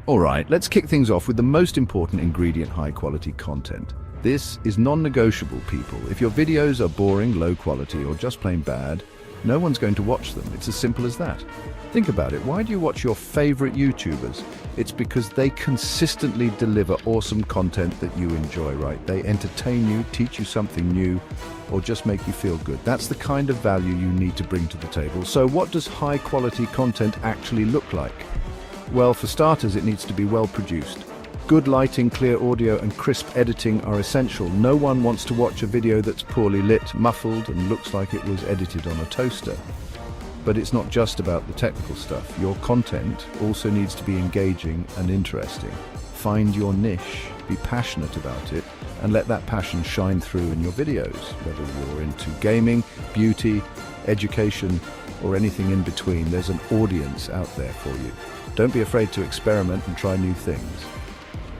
Alright, let's kick things off with the most important ingredient: high-quality content. This is non-negotiable, people. If your videos are boring, low quality, or just plain bad, no one's going to watch them. It's as simple as that. Think about it. Why do you watch your favorite YouTubers? It's because they consistently deliver awesome content that you enjoy, right? They entertain you, teach you something new, or just make you feel good. That's the kind of value you need to bring to the table. So what does high-quality content actually look like? Well, for starters, it needs to be well produced. Good lighting, clear audio, and crisp editing are essential. No one wants to watch a video that's poorly lit, muffled, and looks like it was edited on a toaster. But it's not just about the technical stuff. Your content also needs to be engaging and interesting. Find your niche, be passionate about it, and let that passion shine through in your videos, whether you're into gaming, beauty, education, or anything in between. There's an audience out there for you. Don't be afraid to experiment and try new things.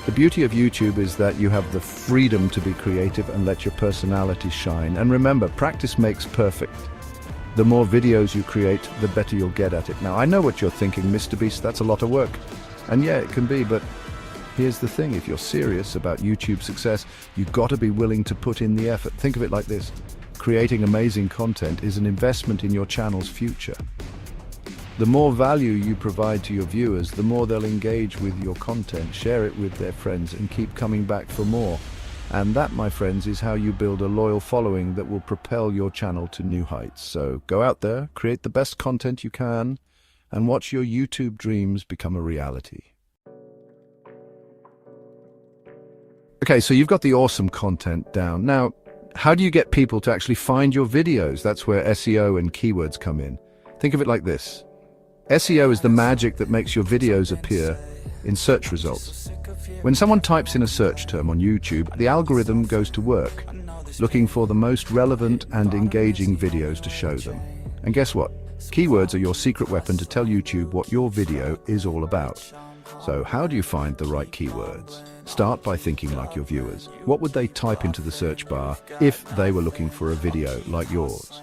The beauty of YouTube is that you have the freedom to be creative and let your personality shine. And remember, practice makes perfect. The more videos you create, the better you'll get at it. Now, I know what you're thinking, Mr. Beast, that's a lot of work. And yeah, it can be, but here's the thing. If you're serious about YouTube success, you've got to be willing to put in the effort. Think of it like this. Creating amazing content is an investment in your channel's future. The more value you provide to your viewers, the more they'll engage with your content, share it with their friends, and keep coming back for more. And that, my friends, is how you build a loyal following that will propel your channel to new heights. So go out there, create the best content you can, and watch your YouTube dreams become a reality. Okay, so you've got the awesome content down. Now, how do you get people to actually find your videos? That's where SEO and keywords come in. Think of it like this. SEO is the magic that makes your videos appear in search results. When someone types in a search term on YouTube, the algorithm goes to work, looking for the most relevant and engaging videos to show them. And guess what? Keywords are your secret weapon to tell YouTube what your video is all about. So how do you find the right keywords? Start by thinking like your viewers. What would they type into the search bar if they were looking for a video like yours?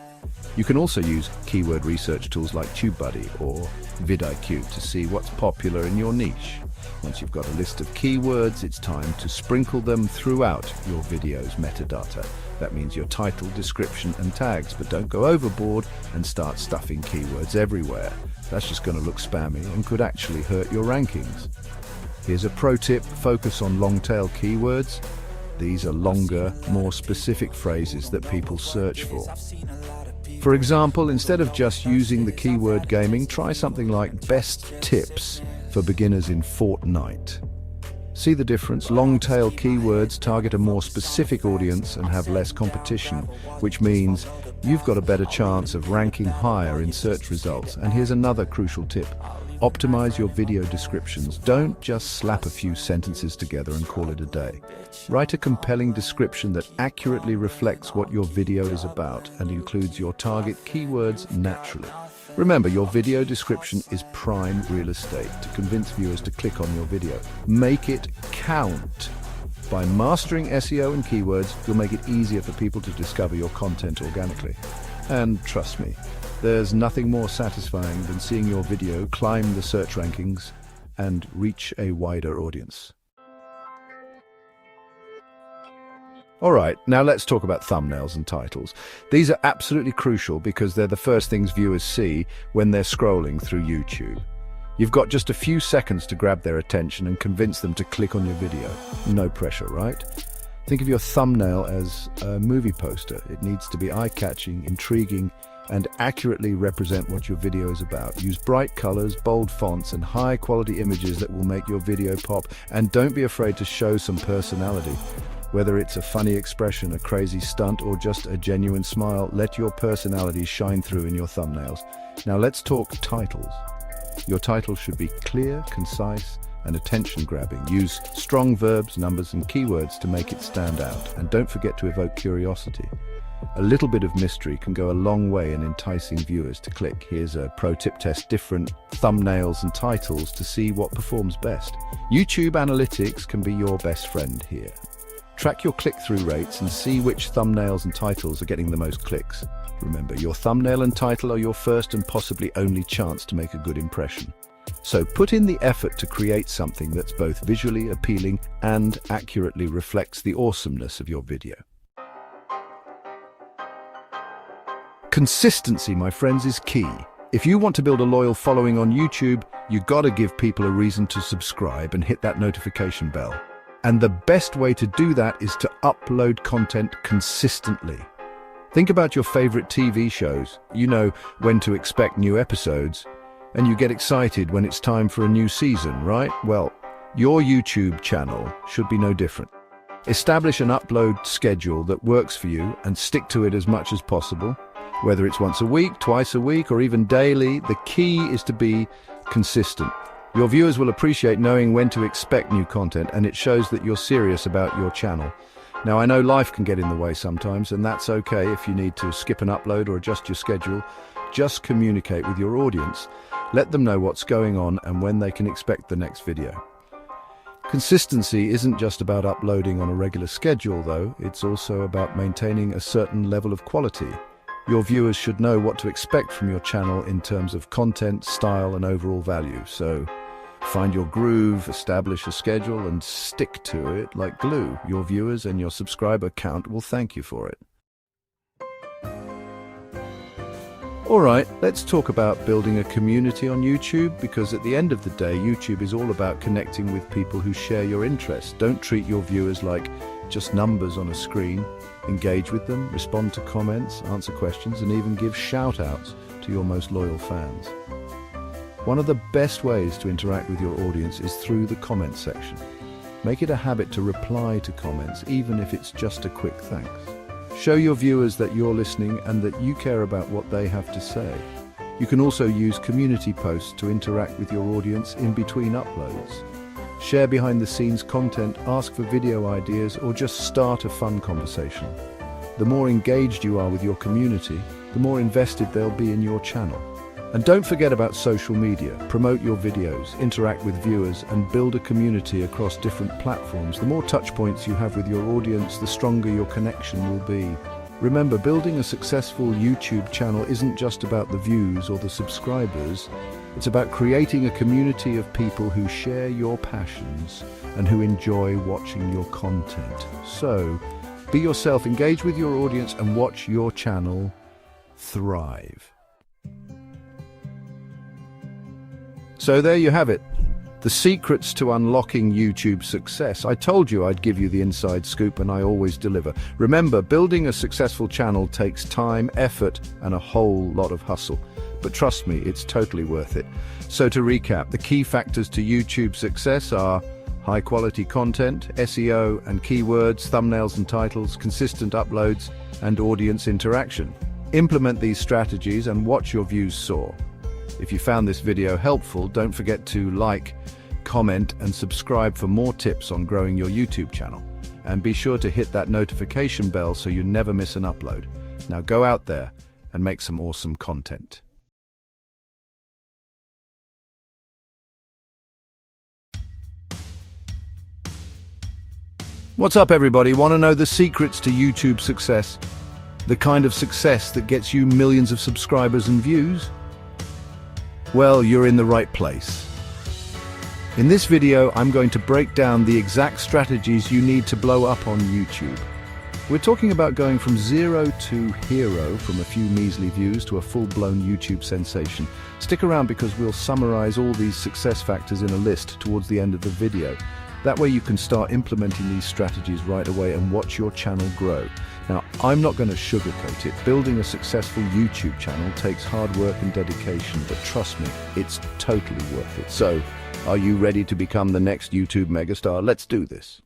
You can also use keyword research tools like TubeBuddy or vidIQ to see what's popular in your niche. Once you've got a list of keywords, it's time to sprinkle them throughout your video's metadata. That means your title, description, and tags, but don't go overboard and start stuffing keywords everywhere. That's just going to look spammy and could actually hurt your rankings. Here's a pro tip: focus on long-tail keywords. These are longer, more specific phrases that people search for. For example, instead of just using the keyword gaming, try something like best tips for beginners in Fortnite. See the difference? Long-tail keywords target a more specific audience and have less competition, which means you've got a better chance of ranking higher in search results. And here's another crucial tip. Optimize your video descriptions. Don't just slap a few sentences together and call it a day. Write a compelling description that accurately reflects what your video is about and includes your target keywords naturally. Remember, your video description is prime real estate to convince viewers to click on your video. Make it count. By mastering SEO and keywords, you'll make it easier for people to discover your content organically. And trust me, there's nothing more satisfying than seeing your video climb the search rankings and reach a wider audience. Alright, now let's talk about thumbnails and titles. These are absolutely crucial because they're the first things viewers see when they're scrolling through YouTube. You've got just a few seconds to grab their attention and convince them to click on your video. No pressure, right? Think of your thumbnail as a movie poster. It needs to be eye-catching, intriguing, and accurately represent what your video is about. Use bright colors, bold fonts, and high-quality images that will make your video pop. And don't be afraid to show some personality. Whether it's a funny expression, a crazy stunt, or just a genuine smile, let your personality shine through in your thumbnails. Now let's talk titles. Your title should be clear, concise, and attention-grabbing. Use strong verbs, numbers, and keywords to make it stand out. And don't forget to evoke curiosity. A little bit of mystery can go a long way in enticing viewers to click. Here's a pro tip: test different thumbnails and titles to see what performs best. YouTube analytics can be your best friend here. Track your click-through rates and see which thumbnails and titles are getting the most clicks. Remember, your thumbnail and title are your first and possibly only chance to make a good impression. So put in the effort to create something that's both visually appealing and accurately reflects the awesomeness of your video. Consistency, my friends, is key. If you want to build a loyal following on YouTube, you gotta give people a reason to subscribe and hit that notification bell. And the best way to do that is to upload content consistently. Think about your favorite TV shows. You know when to expect new episodes, and you get excited when it's time for a new season, right? Well, your YouTube channel should be no different. Establish an upload schedule that works for you and stick to it as much as possible. Whether it's once a week, twice a week, or even daily, the key is to be consistent. Your viewers will appreciate knowing when to expect new content, and it shows that you're serious about your channel. Now, I know life can get in the way sometimes, and that's okay if you need to skip an upload or adjust your schedule. Just communicate with your audience. Let them know what's going on and when they can expect the next video. Consistency isn't just about uploading on a regular schedule, though. It's also about maintaining a certain level of quality. Your viewers should know what to expect from your channel in terms of content, style, and overall value. So find your groove, establish a schedule, and stick to it like glue. Your viewers and your subscriber count will thank you for it. All right, let's talk about building a community on YouTube, because at the end of the day, YouTube is all about connecting with people who share your interests. Don't treat your viewers like just numbers on a screen. Engage with them, respond to comments, answer questions, and even give shout-outs to your most loyal fans. One of the best ways to interact with your audience is through the comment section. Make it a habit to reply to comments, even if it's just a quick thanks. Show your viewers that you're listening and that you care about what they have to say. You can also use community posts to interact with your audience in between uploads. Share behind-the-scenes content, ask for video ideas, or just start a fun conversation. The more engaged you are with your community, the more invested they'll be in your channel. And don't forget about social media. Promote your videos, interact with viewers, and build a community across different platforms. The more touch points you have with your audience, the stronger your connection will be. Remember, building a successful YouTube channel isn't just about the views or the subscribers. It's about creating a community of people who share your passions and who enjoy watching your content. So, be yourself, engage with your audience, and watch your channel thrive. So there you have it. The secrets to unlocking YouTube success. I told you I'd give you the inside scoop, and I always deliver. Remember, building a successful channel takes time, effort, and a whole lot of hustle. But trust me, it's totally worth it. So to recap, the key factors to YouTube success are high-quality content, SEO and keywords, thumbnails and titles, consistent uploads, and audience interaction. Implement these strategies and watch your views soar. If you found this video helpful, don't forget to like, comment, and subscribe for more tips on growing your YouTube channel. And be sure to hit that notification bell so you never miss an upload. Now go out there and make some awesome content. What's up, everybody? Want to know the secrets to YouTube success? The kind of success that gets you millions of subscribers and views? Well, you're in the right place. In this video, I'm going to break down the exact strategies you need to blow up on YouTube. We're talking about going from zero to hero, from a few measly views to a full-blown YouTube sensation. Stick around because we'll summarize all these success factors in a list towards the end of the video. That way you can start implementing these strategies right away and watch your channel grow. Now, I'm not going to sugarcoat it. Building a successful YouTube channel takes hard work and dedication, but trust me, it's totally worth it. So, are you ready to become the next YouTube megastar? Let's do this.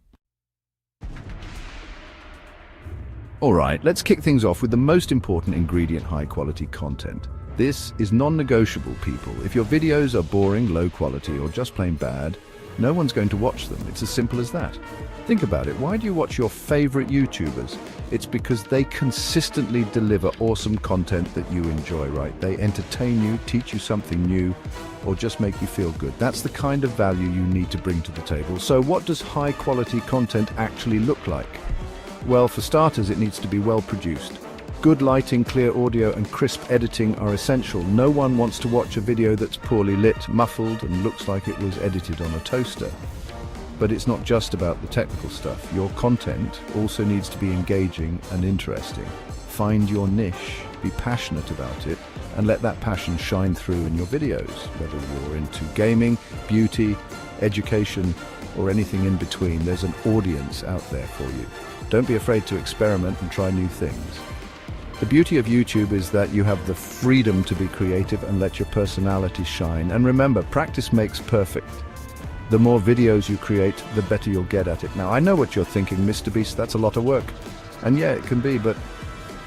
All right, let's kick things off with the most important ingredient: high-quality content. This is non-negotiable, people. If your videos are boring, low quality, or just plain bad, no one's going to watch them. It's as simple as that. Think about it. Why do you watch your favorite YouTubers? It's because they consistently deliver awesome content that you enjoy, right? They entertain you, teach you something new, or just make you feel good. That's the kind of value you need to bring to the table. So what does high-quality content actually look like? Well, for starters, it needs to be well produced. Good lighting, clear audio, and crisp editing are essential. No one wants to watch a video that's poorly lit, muffled, and looks like it was edited on a toaster. But it's not just about the technical stuff. Your content also needs to be engaging and interesting. Find your niche, be passionate about it, and let that passion shine through in your videos, whether you're into gaming, beauty, education, or anything in between. There's an audience out there for you. Don't be afraid to experiment and try new things. The beauty of YouTube is that you have the freedom to be creative and let your personality shine. And remember, practice makes perfect. The more videos you create, the better you'll get at it. Now, I know what you're thinking, Mr. Beast, that's a lot of work. And yeah, it can be, but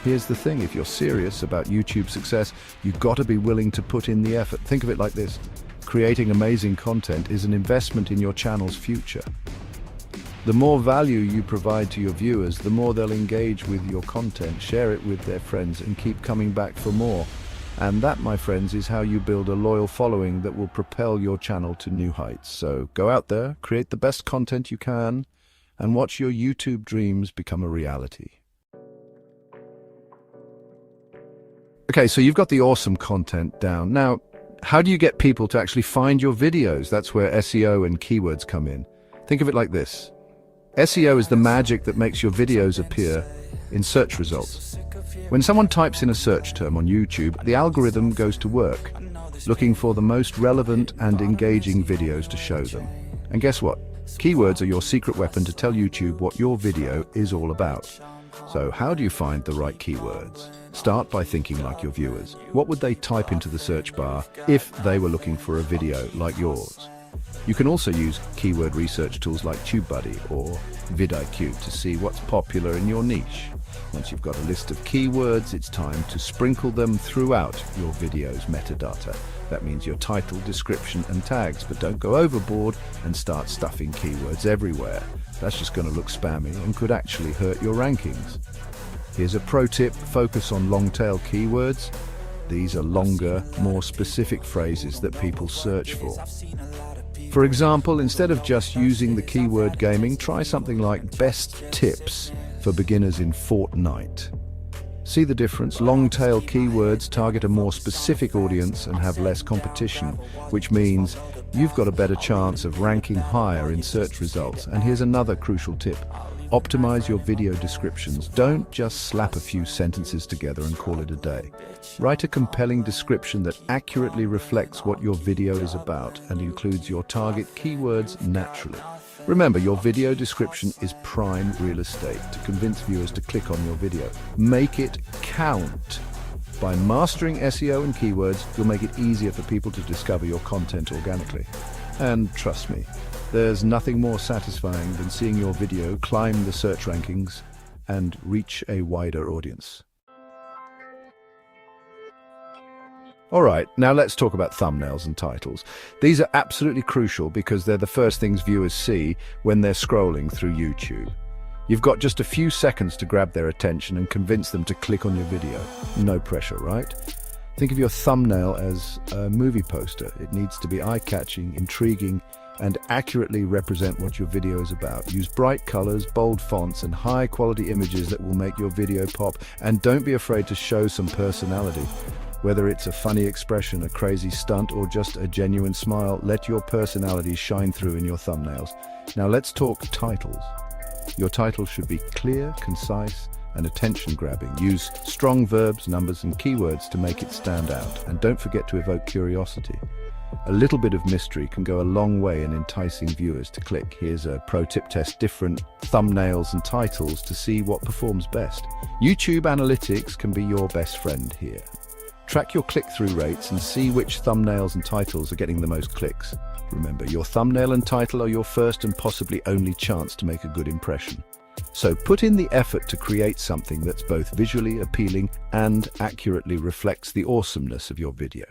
here's the thing. If you're serious about YouTube success, you've got to be willing to put in the effort. Think of it like this. Creating amazing content is an investment in your channel's future. The more value you provide to your viewers, the more they'll engage with your content, share it with their friends, and keep coming back for more. And that, my friends, is how you build a loyal following that will propel your channel to new heights. So go out there, create the best content you can, and watch your YouTube dreams become a reality. Okay, so you've got the awesome content down. Now, how do you get people to actually find your videos? That's where SEO and keywords come in. Think of it like this. SEO is the magic that makes your videos appear in search results. When someone types in a search term on YouTube, the algorithm goes to work, looking for the most relevant and engaging videos to show them. And guess what? Keywords are your secret weapon to tell YouTube what your video is all about. So how do you find the right keywords? Start by thinking like your viewers. What would they type into the search bar if they were looking for a video like yours? You can also use keyword research tools like TubeBuddy or vidIQ to see what's popular in your niche. Once you've got a list of keywords, it's time to sprinkle them throughout your video's metadata. That means your title, description, and tags, but don't go overboard and start stuffing keywords everywhere. That's just going to look spammy and could actually hurt your rankings. Here's a pro tip: focus on long-tail keywords. These are longer, more specific phrases that people search for. For example, instead of just using the keyword gaming, try something like best tips for beginners in Fortnite. See the difference? Long-tail keywords target a more specific audience and have less competition, which means you've got a better chance of ranking higher in search results. And here's another crucial tip. Optimize your video descriptions. Don't just slap a few sentences together and call it a day. Write a compelling description that accurately reflects what your video is about and includes your target keywords naturally. Remember, your video description is prime real estate to convince viewers to click on your video. Make it count. By mastering SEO and keywords, you'll make it easier for people to discover your content organically. And trust me, there's nothing more satisfying than seeing your video climb the search rankings and reach a wider audience. Alright, now let's talk about thumbnails and titles. These are absolutely crucial because they're the first things viewers see when they're scrolling through YouTube. You've got just a few seconds to grab their attention and convince them to click on your video. No pressure, right? Think of your thumbnail as a movie poster. It needs to be eye-catching, intriguing, and accurately represent what your video is about. Use bright colors, bold fonts, and high-quality images that will make your video pop. And don't be afraid to show some personality. Whether it's a funny expression, a crazy stunt, or just a genuine smile, let your personality shine through in your thumbnails. Now let's talk titles. Your title should be clear, concise, and attention-grabbing. Use strong verbs, numbers, and keywords to make it stand out. And don't forget to evoke curiosity. A little bit of mystery can go a long way in enticing viewers to click. Here's a pro tip: test different thumbnails and titles to see what performs best. YouTube analytics can be your best friend here. Track your click-through rates and see which thumbnails and titles are getting the most clicks. Remember, your thumbnail and title are your first and possibly only chance to make a good impression. So put in the effort to create something that's both visually appealing and accurately reflects the awesomeness of your video.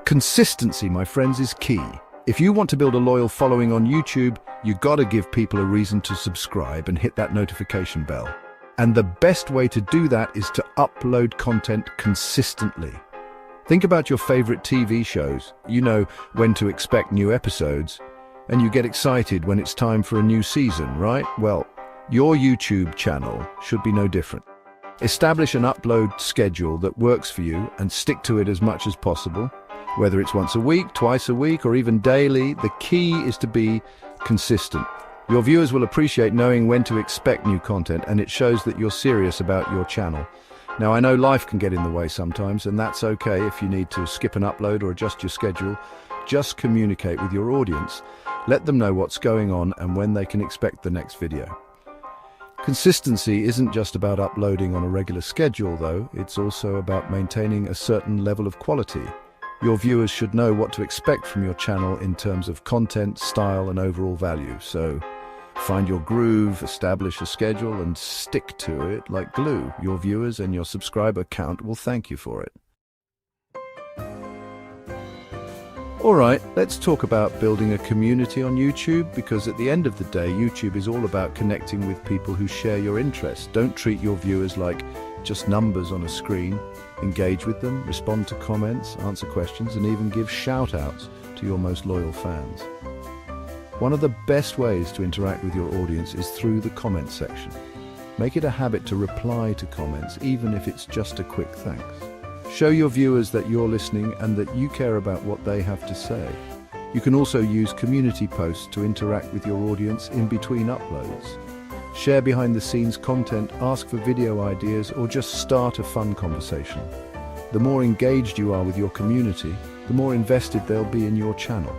Consistency, my friends, is key. If you want to build a loyal following on YouTube, you've got to give people a reason to subscribe and hit that notification bell. And the best way to do that is to upload content consistently. Think about your favorite TV shows. You know when to expect new episodes, and you get excited when it's time for a new season, right? Well, Your YouTube channel should be no different. Establish an upload schedule that works for you and stick to it as much as possible. Whether it's once a week, twice a week, or even daily, the key is to be consistent. Your viewers will appreciate knowing when to expect new content, and it shows that you're serious about your channel. Now, I know life can get in the way sometimes, and that's okay if you need to skip an upload or adjust your schedule. Just communicate with your audience. Let them know what's going on and when they can expect the next video. Consistency isn't just about uploading on a regular schedule, though. It's also about maintaining a certain level of quality. Your viewers should know what to expect from your channel in terms of content, style, and overall value. So, find your groove, establish a schedule, and stick to it like glue. Your viewers and your subscriber count will thank you for it. Alright, let's talk about building a community on YouTube, because at the end of the day, YouTube is all about connecting with people who share your interests. Don't treat your viewers like just numbers on a screen. Engage with them, respond to comments, answer questions, and even give shout-outs to your most loyal fans. One of the best ways to interact with your audience is through the comment section. Make it a habit to reply to comments, even if it's just a quick thanks. Show your viewers that you're listening and that you care about what they have to say. You can also use community posts to interact with your audience in between uploads. Share behind-the-scenes content, ask for video ideas, or just start a fun conversation. The more engaged you are with your community, the more invested they'll be in your channel.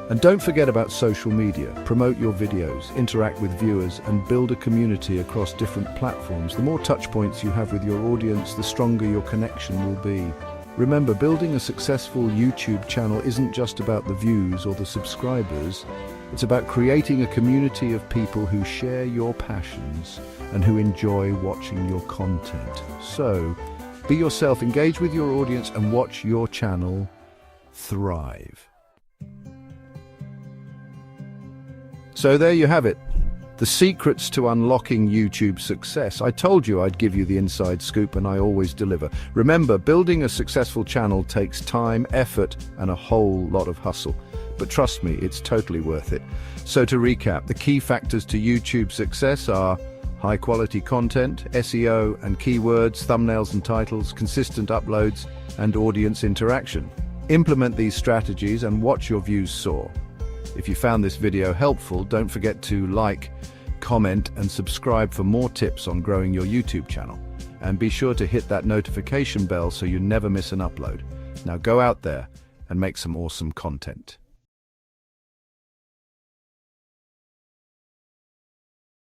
And don't forget about social media. Promote your videos, interact with viewers, and build a community across different platforms. The more touch points you have with your audience, the stronger your connection will be. Remember, building a successful YouTube channel isn't just about the views or the subscribers. It's about creating a community of people who share your passions and who enjoy watching your content. So, be yourself, engage with your audience, and watch your channel thrive. So there you have it. The secrets to unlocking YouTube success. I told you I'd give you the inside scoop, and I always deliver. Remember, building a successful channel takes time, effort, and a whole lot of hustle. But trust me, it's totally worth it. So to recap, the key factors to YouTube success are high-quality content, SEO and keywords, thumbnails and titles, consistent uploads, and audience interaction. Implement these strategies and watch your views soar. If you found this video helpful, don't forget to like, comment, and subscribe for more tips on growing your YouTube channel. And be sure to hit that notification bell so you never miss an upload. Now go out there and make some awesome content.